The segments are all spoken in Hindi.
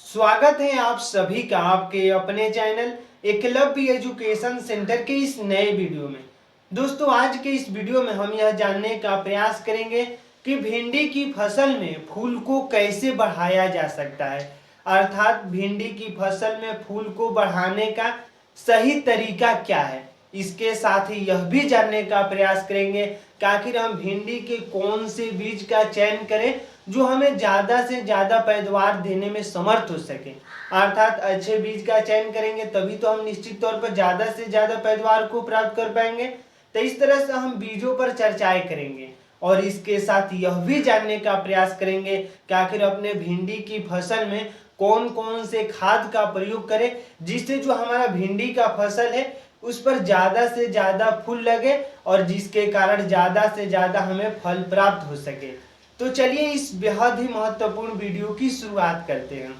स्वागत है आप सभी का आपके अपने चैनल एकलव्य एजुकेशन सेंटर के इस नए वीडियो में। दोस्तों, आज के इस वीडियो में हम यह जानने का प्रयास करेंगे कि भिंडी की फसल में फूल को कैसे बढ़ाया जा सकता है, अर्थात भिंडी की फसल में फूल को बढ़ाने का सही तरीका क्या है। इसके साथ ही यह भी जानने का प्रयास करेंगे कि आखिर हम भिंडी के कौन से बीज का चयन करें जो हमें ज़्यादा से ज़्यादा पैदावार देने में समर्थ हो सके। अर्थात अच्छे बीज का चयन करेंगे तभी तो हम निश्चित तौर पर ज़्यादा से ज़्यादा पैदावार को प्राप्त कर पाएंगे। तो इस तरह से हम बीजों पर चर्चाएं करेंगे और इसके साथ यह भी जानने का प्रयास करेंगे कि आखिर अपने भिंडी की फसल में कौन कौन से खाद का प्रयोग करें जिससे जो हमारा भिंडी का फसल है उस पर ज़्यादा से ज़्यादा फूल लगे और जिसके कारण ज़्यादा से ज़्यादा हमें फल प्राप्त हो सके। तो चलिए इस बेहद ही महत्वपूर्ण वीडियो की शुरुआत करते हैं।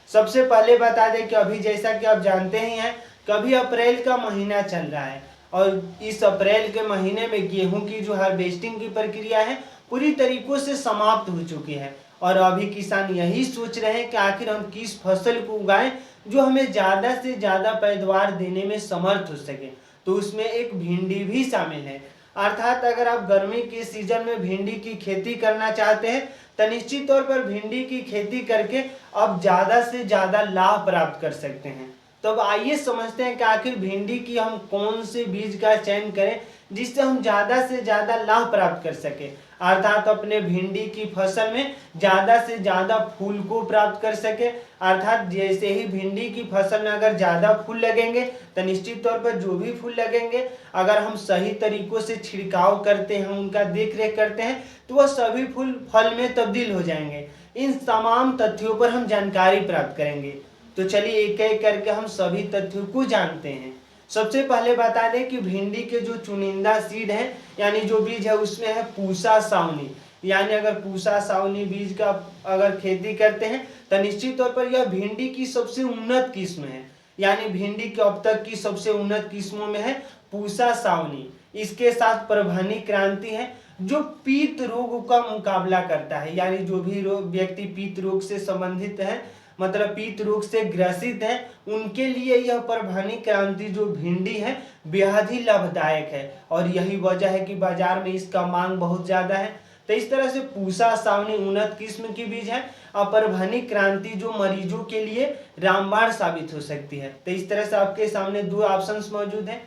सबसे पहले बता दें कि अभी जैसा कि आप जानते ही हैं कि अभी अप्रैल का महीना चल रहा है और इस अप्रैल के महीने में गेहूं की जो हार्वेस्टिंग की प्रक्रिया है पूरी तरीकों से समाप्त हो चुकी है और अभी किसान यही सोच रहे हैं कि आखिर हम किस फसल को उगाएं जो हमें ज़्यादा से ज़्यादा पैदावार देने में समर्थ हो सके। तो उसमें एक भिंडी भी शामिल है। अर्थात अगर आप गर्मी के सीजन में भिंडी की खेती करना चाहते हैं तो निश्चित तौर पर भिंडी की खेती करके आप ज़्यादा से ज़्यादा लाभ प्राप्त कर सकते हैं। तो अब आइए समझते हैं कि आखिर भिंडी की हम कौन से बीज का चयन करें जिससे हम ज़्यादा से ज़्यादा लाभ प्राप्त कर सके, अर्थात अपने भिंडी की फसल में ज़्यादा से ज़्यादा फूल को प्राप्त कर सके। अर्थात जैसे ही भिंडी की फसल में अगर ज़्यादा फूल लगेंगे तो निश्चित तौर पर जो भी फूल लगेंगे अगर हम सही तरीकों से छिड़काव करते हैं, उनका देख रेख करते हैं तो वह सभी फूल फल में तब्दील हो जाएंगे। इन तमाम तथ्यों पर हम जानकारी प्राप्त करेंगे। तो चलिए एक एक करके हम सभी तथ्यों को जानते हैं। सबसे पहले बता दें कि भिंडी के जो चुनिंदा सीड है यानी जो बीज है उसमें है पूसा सावनी। यानी अगर पूसा सावनी बीज का अगर खेती करते हैं तो निश्चित तौर पर यह भिंडी की सबसे उन्नत किस्म है। यानी भिंडी के अब तक की सबसे उन्नत किस्मों में है पूसा सावनी। इसके साथ प्रभानी क्रांति है जो पीत रोग का मुकाबला करता है। यानी जो भी व्यक्ति पीत रोग से संबंधित है, मतलब पीत रोग से ग्रसित है, उनके लिए यह प्रभानी क्रांति जो भिंडी है बेहद ही लाभदायक है और यही वजह है कि बाजार में इसका मांग बहुत ज्यादा है। तो इस तरह से पूसा सावनी उन्नत किस्म की बीज है और प्रभानी क्रांति जो मरीजों के लिए रामबाण साबित हो सकती है। तो इस तरह से आपके सामने दो ऑप्शंस मौजूद हैं।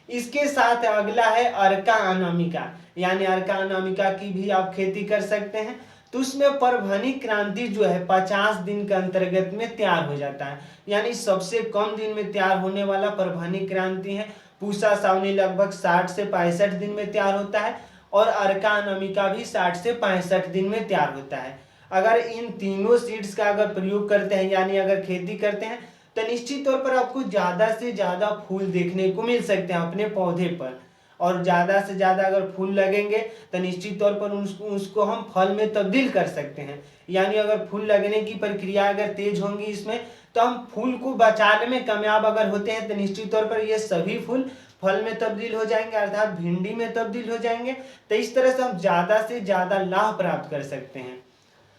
इसके साथ अगला है अर्का अनामिका। यानी अर्का अनामिका की भी आप खेती कर सकते हैं। तो उसमें परभनी क्रांति जो है 50 दिन के अंतर्गत में तैयार हो जाता है। यानी सबसे कम दिन में तैयार होने वाला परभनी क्रांति है। पूसा सावनी लगभग 60 से 65 दिन में तैयार होता है और अर्का अनामिका भी 60 से 65 दिन में तैयार होता है। अगर इन तीनों सीड्स का अगर प्रयोग करते हैं यानी अगर खेती करते हैं तो निश्चित तौर पर आपको ज़्यादा से ज़्यादा फूल देखने को मिल सकते हैं अपने पौधे पर और ज़्यादा से ज़्यादा अगर फूल लगेंगे तो निश्चित तौर पर उसको हम फल में तब्दील कर सकते हैं। यानी अगर फूल लगने की प्रक्रिया अगर तेज होंगी इसमें तो हम फूल को बचाने में कामयाब अगर होते हैं तो निश्चित तौर पर ये सभी फूल फल में तब्दील हो जाएंगे, अर्थात भिंडी में तब्दील हो जाएंगे। तो इस तरह से हम ज़्यादा से ज़्यादा लाभ प्राप्त कर सकते हैं।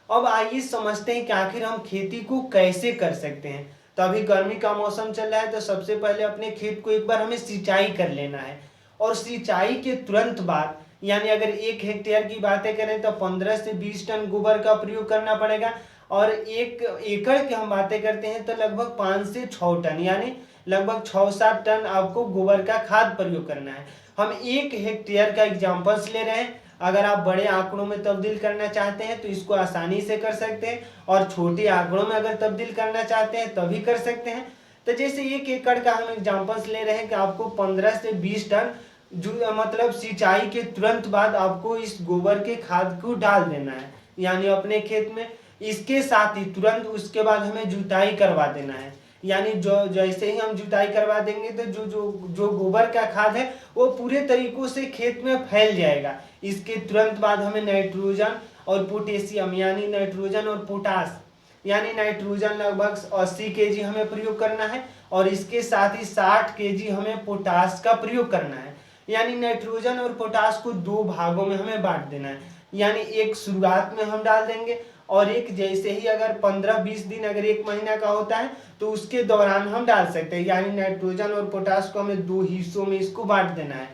अब आइए समझते हैं कि आखिर हम खेती को कैसे कर सकते हैं। तो अभी गर्मी का मौसम चल रहा है तो सबसे पहले अपने खेत को एक बार हमें सिंचाई कर लेना है और सिंचाई के तुरंत बाद यानी अगर 1 हेक्टेयर की बातें करें तो 15 से 20 टन गोबर का प्रयोग करना पड़ेगा और 1 एकड़ की हम बातें करते हैं तो लगभग 5 से 6 टन यानी लगभग 6-7 टन आपको गोबर का खाद प्रयोग करना है। हम 1 हेक्टेयर का एग्जाम्पल्स ले रहे हैं। अगर आप बड़े आंकड़ों में तब्दील करना चाहते हैं तो इसको आसानी से कर सकते हैं और छोटे आंकड़ों में अगर तब्दील करना चाहते हैं तभी कर सकते हैं। तो जैसे 1 एकड़ का हम एग्जाम्पल्स ले रहे हैं कि आपको 15 से 20 टन जो मतलब सिंचाई के तुरंत बाद आपको इस गोबर के खाद को डाल देना है यानी अपने खेत में। इसके साथ ही तुरंत उसके बाद हमें जुताई करवा देना है। यानी जो जैसे ही हम जुताई करवा देंगे तो जो जो जो गोबर का खाद है वो पूरे तरीकों से खेत में फैल जाएगा। इसके तुरंत बाद हमें नाइट्रोजन और पोटेशियम यानी नाइट्रोजन और पोटास यानी नाइट्रोजन लगभग 80 केजी हमें प्रयोग करना है और इसके साथ ही 60 केजी हमें पोटास का प्रयोग करना है। यानी नाइट्रोजन और पोटास को 2 भागों में हमें बांट देना है। यानी एक शुरुआत में हम डाल देंगे और एक जैसे ही अगर 15-20 दिन अगर 1 महीना का होता है तो उसके दौरान हम डाल सकते हैं। यानी नाइट्रोजन और पोटास को हमें 2 हिस्सों में इसको बांट देना है।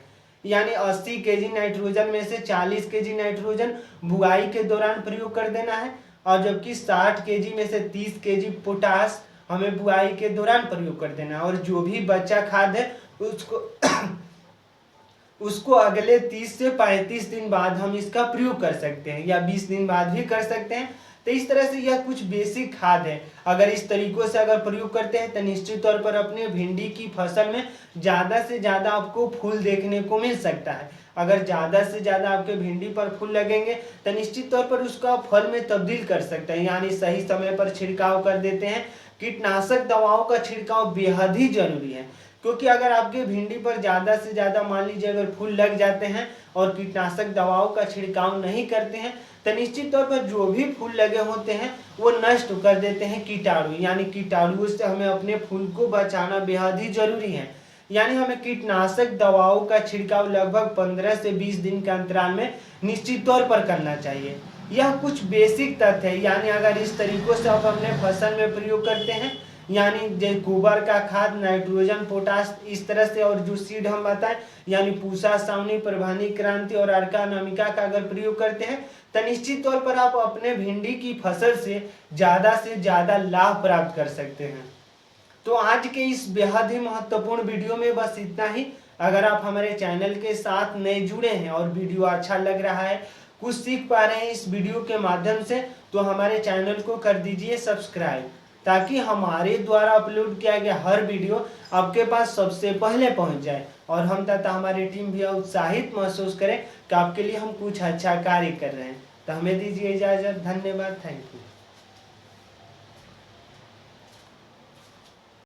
यानी 80 केजी नाइट्रोजन में से 40 केजी नाइट्रोजन बुआई के दौरान प्रयोग कर देना है, और जबकि 60 केजी में से 30 केजी पोटास हमें बुआई के दौरान प्रयोग कर देना है। और जो भी बचा खाद है उसको अगले 30 से 35 दिन बाद हम इसका प्रयोग कर सकते हैं, या 20 दिन बाद भी कर सकते हैं। तो इस तरह से यह कुछ बेसिक खाद है। अगर इस तरीकों से अगर प्रयोग करते हैं तो निश्चित तौर पर अपने भिंडी की फसल में ज़्यादा से ज़्यादा आपको फूल देखने को मिल सकता है। अगर ज़्यादा से ज़्यादा आपके भिंडी पर फूल लगेंगे तो निश्चित तौर पर उसका फल में तब्दील कर सकते हैं। यानी सही समय पर छिड़काव कर देते हैं। कीटनाशक दवाओं का छिड़काव बेहद ही जरूरी है, क्योंकि अगर आपके भिंडी पर ज़्यादा से ज़्यादा मान लीजिए अगर फूल लग जाते हैं और कीटनाशक दवाओं का छिड़काव नहीं करते हैं तो निश्चित तौर पर जो भी फूल लगे होते हैं वो नष्ट कर देते हैं कीटाणु। यानी कीटाणुओं से हमें अपने फूल को बचाना बेहद ही जरूरी है। यानी हमें कीटनाशक दवाओं का छिड़काव लगभग 15 से 20 दिन के अंतराल में निश्चित तौर पर करना चाहिए। यह कुछ बेसिक तथ्य है। यानी अगर इस तरीकों से आप अपने फसल में प्रयोग करते हैं, यानी जो गोबर का खाद, नाइट्रोजन, पोटास, इस तरह से, और जो सीड हम बताएं यानी पूसा, सावनी, प्रभानी, क्रांति और अर्का अनामिका का अगर प्रयोग करते हैं तो निश्चित तौर पर आप अपने भिंडी की फसल से ज़्यादा लाभ प्राप्त कर सकते हैं। तो आज के इस बेहद ही महत्वपूर्ण वीडियो में बस इतना ही। अगर आप हमारे चैनल के साथ नए जुड़े हैं और वीडियो अच्छा लग रहा है, कुछ सीख पा रहे हैं इस वीडियो के माध्यम से, तो हमारे चैनल को कर दीजिए सब्सक्राइब, ताकि हमारे द्वारा अपलोड किया गया हर वीडियो आपके पास सबसे पहले पहुंच जाए और हम तथा हमारी टीम भी उत्साहित महसूस करें कि आपके लिए हम कुछ अच्छा कार्य कर रहे हैं। तो हमें दीजिए इजाज़त। धन्यवाद। Thank you.